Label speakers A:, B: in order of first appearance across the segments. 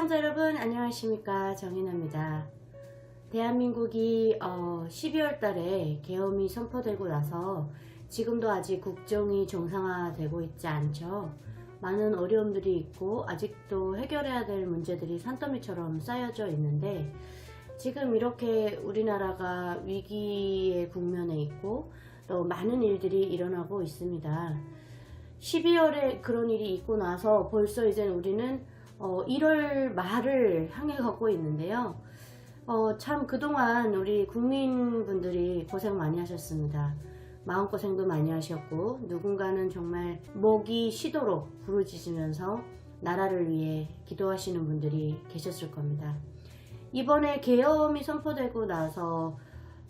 A: 시청자 여러분 안녕하십니까, 정인아입니다. 대한민국이 12월 달에 계엄이 선포되고 나서 지금도 아직 국정이 정상화되고 있지 않죠. 많은 어려움들이 있고 아직도 해결해야 될 문제들이 산더미처럼 쌓여져 있는데, 지금 이렇게 우리나라가 위기의 국면에 있고 또 많은 일들이 일어나고 있습니다. 12월에 그런 일이 있고 나서 벌써 이제 우리는 1월 말을 향해 가고 있는데요. 참 그동안 우리 국민분들이 고생 많이 하셨습니다. 마음고생도 많이 하셨고, 누군가는 정말 목이 쉬도록 부르짖으면서 나라를 위해 기도하시는 분들이 계셨을 겁니다. 이번에 계엄이 선포되고 나서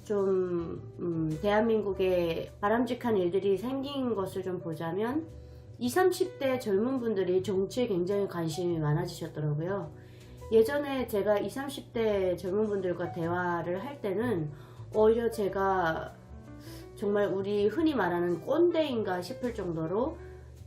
A: 좀 대한민국에 바람직한 일들이 생긴 것을 좀 보자면, 20, 30대 젊은 분들이 정치에 굉장히 관심이 많아지셨더라고요. 예전에 제가 20, 30대 젊은 분들과 대화를 할 때는 오히려 제가 정말 우리 흔히 말하는 꼰대인가 싶을 정도로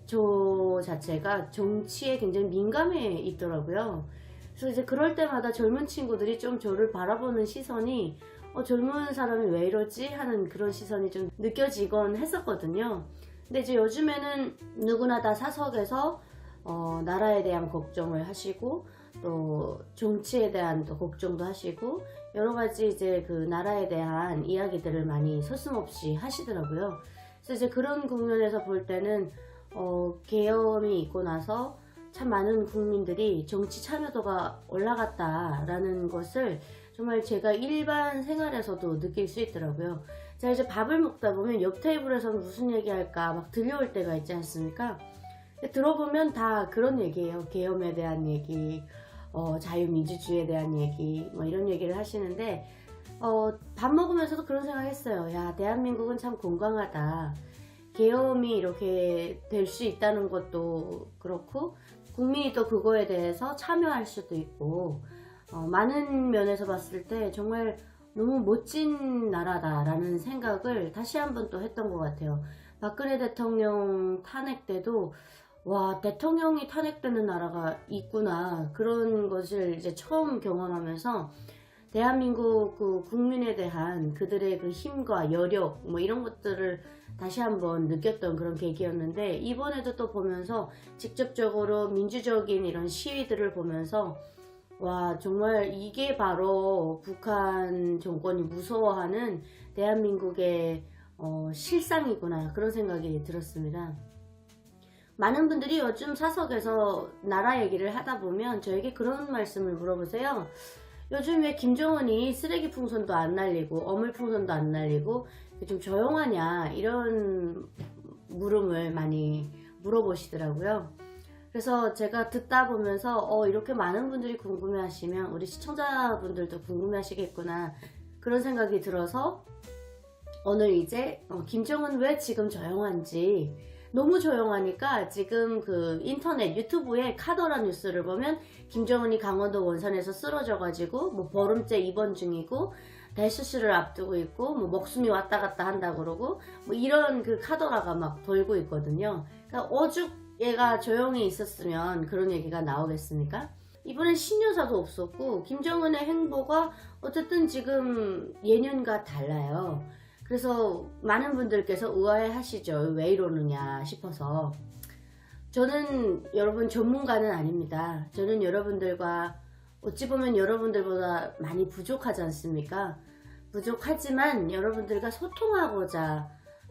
A: 저 자체가 정치에 굉장히 민감해 있더라고요. 그래서 이제 그럴 때마다 젊은 친구들이 좀 저를 바라보는 시선이 젊은 사람이 왜 이러지? 하는 그런 시선이 좀 느껴지곤 했었거든요. 근데 이제 요즘에는 누구나 다 사석에서 나라에 대한 걱정을 하시고, 또 정치에 대한 또 걱정도 하시고, 여러 가지 이제 그 나라에 대한 이야기들을 많이 서슴없이 하시더라고요. 그래서 이제 그런 국면에서 볼 때는 계엄이 있고 나서 참 많은 국민들이 정치 참여도가 올라갔다라는 것을 정말 제가 일반 생활에서도 느낄 수 있더라고요. 자, 이제 밥을 먹다 보면 옆 테이블에서는 무슨 얘기할까 막 들려올 때가 있지 않습니까? 들어보면 다 그런 얘기예요. 계엄에 대한 얘기, 자유민주주의에 대한 얘기, 뭐 이런 얘기를 하시는데, 밥 먹으면서도 그런 생각했어요. 야, 대한민국은 참 건강하다. 계엄이 이렇게 될 수 있다는 것도 그렇고, 국민이 또 그거에 대해서 참여할 수도 있고, 많은 면에서 봤을 때 정말 너무 멋진 나라다라는 생각을 다시 한번 또 했던 것 같아요. 박근혜 대통령 탄핵 때도 와, 대통령이 탄핵되는 나라가 있구나, 그런 것을 이제 처음 경험하면서 대한민국 그 국민에 대한 그들의 그 힘과 여력 뭐 이런 것들을 다시 한번 느꼈던 그런 계기였는데, 이번에도 또 보면서 직접적으로 민주적인 이런 시위들을 보면서 와, 정말 이게 바로 북한 정권이 무서워하는 대한민국의 실상이구나, 그런 생각이 들었습니다. 많은 분들이 요즘 사석에서 나라 얘기를 하다 보면 저에게 그런 말씀을 물어보세요. 요즘 왜 김정은이 쓰레기 풍선도 안 날리고 어물 풍선도 안 날리고 좀 조용하냐, 이런 물음을 많이 물어보시더라고요. 그래서 제가 듣다 보면서 이렇게 많은 분들이 궁금해 하시면 우리 시청자분들도 궁금해 하시겠구나, 그런 생각이 들어서 오늘 이제 김정은 왜 지금 조용한지, 너무 조용하니까 지금 그 인터넷 유튜브에 카더라 뉴스를 보면 김정은이 강원도 원산에서 쓰러져 가지고 뭐 보름째 입원 중이고 대수술을 앞두고 있고 뭐 목숨이 왔다 갔다 한다 그러고 뭐 이런 그 카더라가 막 돌고 있거든요. 그러니까 오죽 얘가 조용히 있었으면 그런 얘기가 나오겠습니까? 이번엔 신여사도 없었고 김정은의 행보가 어쨌든 지금 예년과 달라요. 그래서 많은 분들께서 의아해 하시죠. 왜 이러느냐 싶어서. 저는 여러분 전문가는 아닙니다. 저는 여러분들과 어찌 보면 여러분들보다 많이 부족하지 않습니까? 부족하지만 여러분들과 소통하고자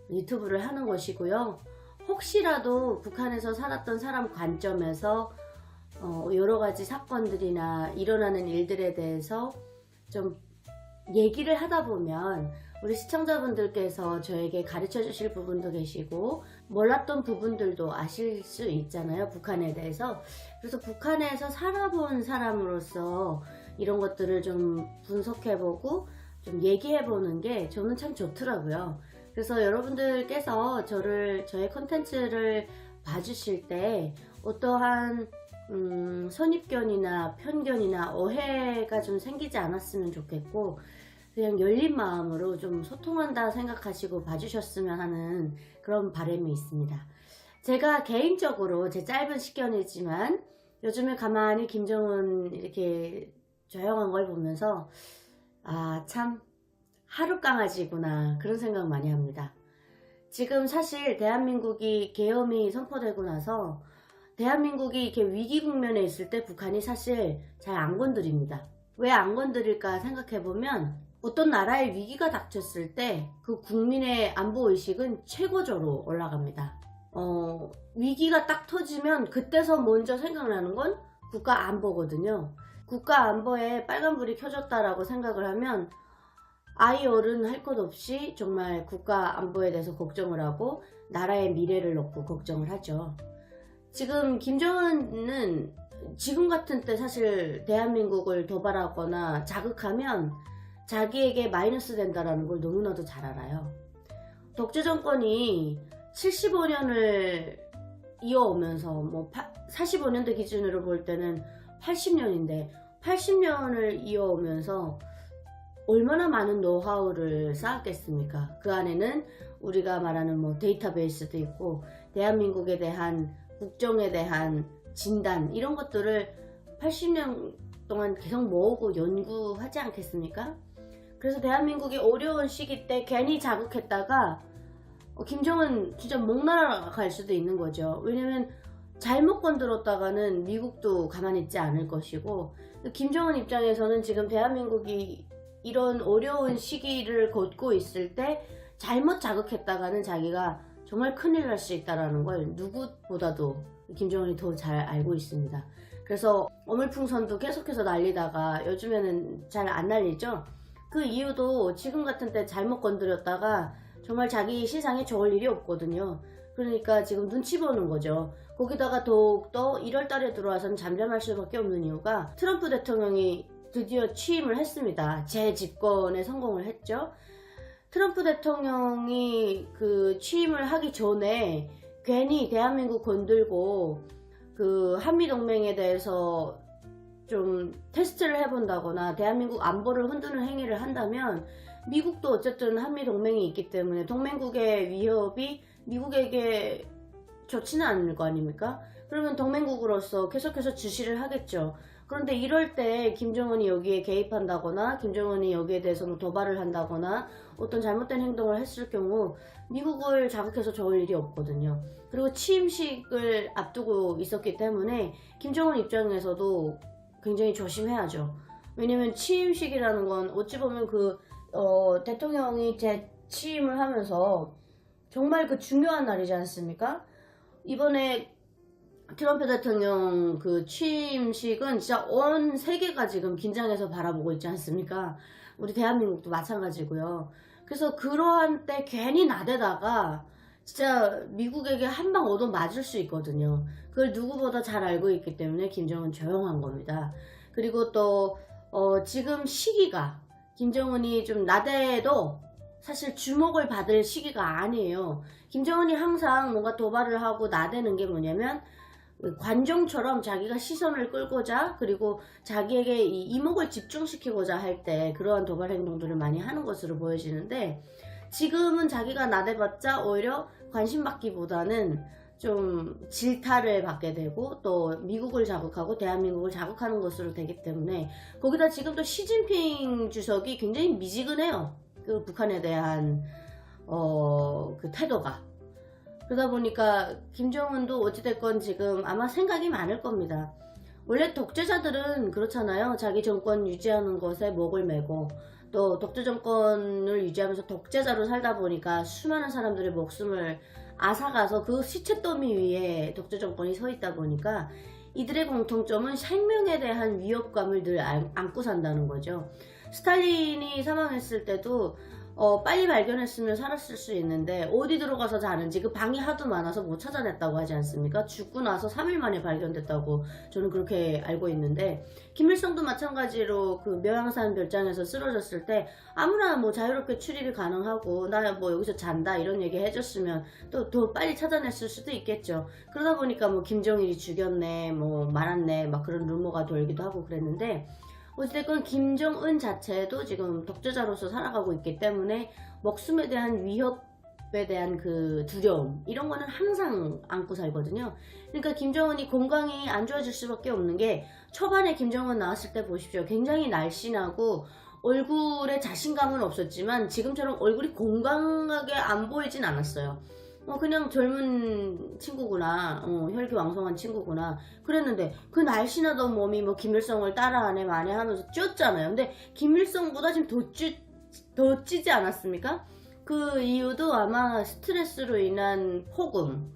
A: 유튜브를 하는 것이고요. 혹시라도 북한에서 살았던 사람 관점에서 여러 가지 사건들이나 일어나는 일들에 대해서 좀 얘기를 하다 보면 우리 시청자분들께서 저에게 가르쳐 주실 부분도 계시고 몰랐던 부분들도 아실 수 있잖아요, 북한에 대해서. 그래서 북한에서 살아본 사람으로서 이런 것들을 좀 분석해보고 좀 얘기해보는 게 저는 참 좋더라고요. 그래서 여러분들께서 저의 컨텐츠를 봐주실 때 어떠한 선입견이나 편견이나 오해가 좀 생기지 않았으면 좋겠고, 그냥 열린 마음으로 좀 소통한다 생각하시고 봐주셨으면 하는 그런 바람이 있습니다. 제가 개인적으로 제 짧은 식견이지만 요즘에 가만히 김정은 이렇게 조용한 걸 보면서 참 하루 강아지구나 그런 생각 많이 합니다. 지금 사실 대한민국이 계엄이 선포되고 나서 대한민국이 이렇게 위기 국면에 있을 때 북한이 사실 잘 안 건드립니다. 왜 안 건드릴까 생각해보면 어떤 나라의 위기가 닥쳤을 때 그 국민의 안보의식은 최고조로 올라갑니다. 위기가 딱 터지면 그때서 먼저 생각나는 건 국가 안보거든요. 국가 안보에 빨간불이 켜졌다라고 생각을 하면 아이 어른 할 것 없이 정말 국가 안보에 대해서 걱정을 하고 나라의 미래를 놓고 걱정을 하죠. 지금 김정은은 지금 같은 때 사실 대한민국을 도발하거나 자극하면 자기에게 마이너스 된다는 걸 너무나도 잘 알아요. 독재 정권이 75년을 이어오면서 45년대 기준으로 볼 때는 80년인데 80년을 이어오면서 얼마나 많은 노하우를 쌓았겠습니까? 그 안에는 우리가 말하는 데이터베이스도 있고 대한민국에 대한 국정에 대한 진단 이런 것들을 80년 동안 계속 모으고 연구하지 않겠습니까? 그래서 대한민국이 어려운 시기 때 괜히 자극했다가 김정은 진짜 목 날아갈 수도 있는 거죠. 왜냐면 잘못 건드렸다가는 미국도 가만히 있지 않을 것이고 김정은 입장에서는 지금 대한민국이 이런 어려운 시기를 걷고 있을 때 잘못 자극했다가는 자기가 정말 큰일 날 수 있다는 걸 누구보다도 김정은이 더 잘 알고 있습니다. 그래서 어물풍선도 계속해서 날리다가 요즘에는 잘 안 날리죠. 그 이유도 지금 같은 때 잘못 건드렸다가 정말 자기 시상에 좋을 일이 없거든요. 그러니까 지금 눈치 보는 거죠. 거기다가 더욱더 1월달에 들어와서는 잠잠할 수밖에 없는 이유가 트럼프 대통령이 드디어 취임을 했습니다. 재집권에 성공을 했죠. 트럼프 대통령이 그 취임을 하기 전에 괜히 대한민국 건들고 그 한미동맹에 대해서 좀 테스트를 해본다거나 대한민국 안보를 흔드는 행위를 한다면 미국도 어쨌든 한미동맹이 있기 때문에 동맹국의 위협이 미국에게 좋지는 않을 거 아닙니까? 그러면 동맹국으로서 계속해서 주시를 하겠죠. 그런데 이럴 때 김정은이 여기에 개입한다거나 김정은이 여기에 대해서 도발을 한다거나 어떤 잘못된 행동을 했을 경우 미국을 자극해서 좋을 일이 없거든요. 그리고 취임식을 앞두고 있었기 때문에 김정은 입장에서도 굉장히 조심해야죠. 왜냐면 취임식이라는 건 어찌 보면 대통령이 재취임을 하면서 정말 그 중요한 날이지 않습니까? 이번에 트럼프 대통령 그 취임식은 진짜 온 세계가 지금 긴장해서 바라보고 있지 않습니까? 우리 대한민국도 마찬가지고요. 그래서 그러한 때 괜히 나대다가 진짜 미국에게 한 방 얻어 맞을 수 있거든요. 그걸 누구보다 잘 알고 있기 때문에 김정은 조용한 겁니다. 그리고 또 지금 시기가 김정은이 좀 나대도 사실 주목을 받을 시기가 아니에요. 김정은이 항상 뭔가 도발을 하고 나대는 게 뭐냐면 관종처럼 자기가 시선을 끌고자 그리고 자기에게 이 이목을 집중시키고자 할 때 그러한 도발 행동들을 많이 하는 것으로 보여지는데 지금은 자기가 나대봤자 오히려 관심 받기보다는 좀 질타를 받게 되고 또 미국을 자극하고 대한민국을 자극하는 것으로 되기 때문에 거기다 지금 또 시진핑 주석이 굉장히 미지근해요. 그 북한에 대한 그 태도가. 그러다 보니까 김정은도 어찌됐건 지금 아마 생각이 많을 겁니다. 원래 독재자들은 그렇잖아요. 자기 정권 유지하는 것에 목을 매고 또 독재 정권을 유지하면서 독재자로 살다 보니까 수많은 사람들의 목숨을 앗아가서 그 시체 더미 위에 독재 정권이 서 있다 보니까 이들의 공통점은 생명에 대한 위협감을 늘 안고 산다는 거죠. 스탈린이 사망했을 때도 빨리 발견했으면 살았을 수 있는데 어디 들어가서 자는지 그 방이 하도 많아서 못 찾아냈다고 하지 않습니까? 죽고 나서 3일 만에 발견됐다고 저는 그렇게 알고 있는데 김일성도 마찬가지로 그 묘양산 별장에서 쓰러졌을 때 아무나 자유롭게 출입이 가능하고 나 여기서 잔다 이런 얘기 해줬으면 또 더 빨리 찾아냈을 수도 있겠죠. 그러다 보니까 김정일이 죽였네 말았네 막 그런 루머가 돌기도 하고 그랬는데 어쨌든 김정은 자체도 지금 독재자로서 살아가고 있기 때문에 목숨에 대한 위협 대한 그 두려움 이런 거는 항상 안고 살거든요. 그러니까 김정은이 건강이 안 좋아질 수밖에 없는 게 초반에 김정은 나왔을 때 보십시오. 굉장히 날씬하고 얼굴에 자신감은 없었지만 지금처럼 얼굴이 건강하게 안 보이진 않았어요. 그냥 젊은 친구구나, 혈기왕성한 친구구나 그랬는데 그 날씬하던 몸이 뭐 김일성을 따라하네 마네 하면서 쪘잖아요. 근데 김일성보다 지금 더 찌지 않았습니까? 그 이유도 아마 스트레스로 인한 폭음,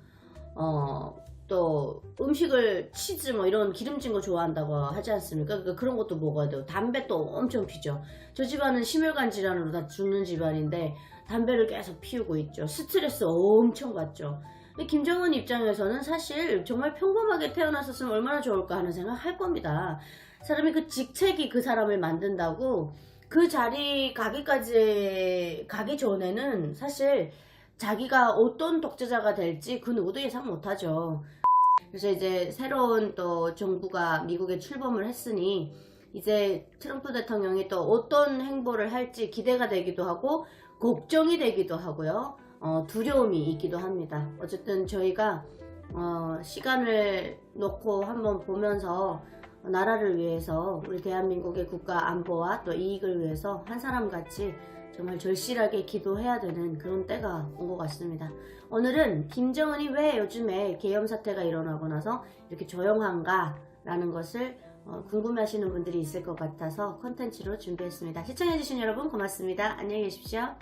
A: 또 음식을 치즈 뭐 이런 기름진 거 좋아한다고 하지 않습니까? 그러니까 그런 것도 먹어야 돼요. 담배 또 엄청 피죠. 저 집안은 심혈관 질환으로 다 죽는 집안인데 담배를 계속 피우고 있죠. 스트레스 엄청 받죠. 김정은 입장에서는 사실 정말 평범하게 태어났었으면 얼마나 좋을까 하는 생각 할 겁니다. 사람이 그 직책이 그 사람을 만든다고 그 자리 가기 전에는 사실 자기가 어떤 독재자가 될지 그 누구도 예상 못하죠. 그래서 이제 새로운 또 정부가 미국에 출범을 했으니 이제 트럼프 대통령이 또 어떤 행보를 할지 기대가 되기도 하고 걱정이 되기도 하고요. 두려움이 있기도 합니다. 어쨌든 저희가 시간을 놓고 한번 보면서 나라를 위해서 우리 대한민국의 국가 안보와 또 이익을 위해서 한 사람같이 정말 절실하게 기도해야 되는 그런 때가 온 것 같습니다. 오늘은 김정은이 왜 요즘에 계엄 사태가 일어나고 나서 이렇게 조용한가 라는 것을 궁금해하시는 분들이 있을 것 같아서 컨텐츠로 준비했습니다. 시청해주신 여러분 고맙습니다. 안녕히 계십시오.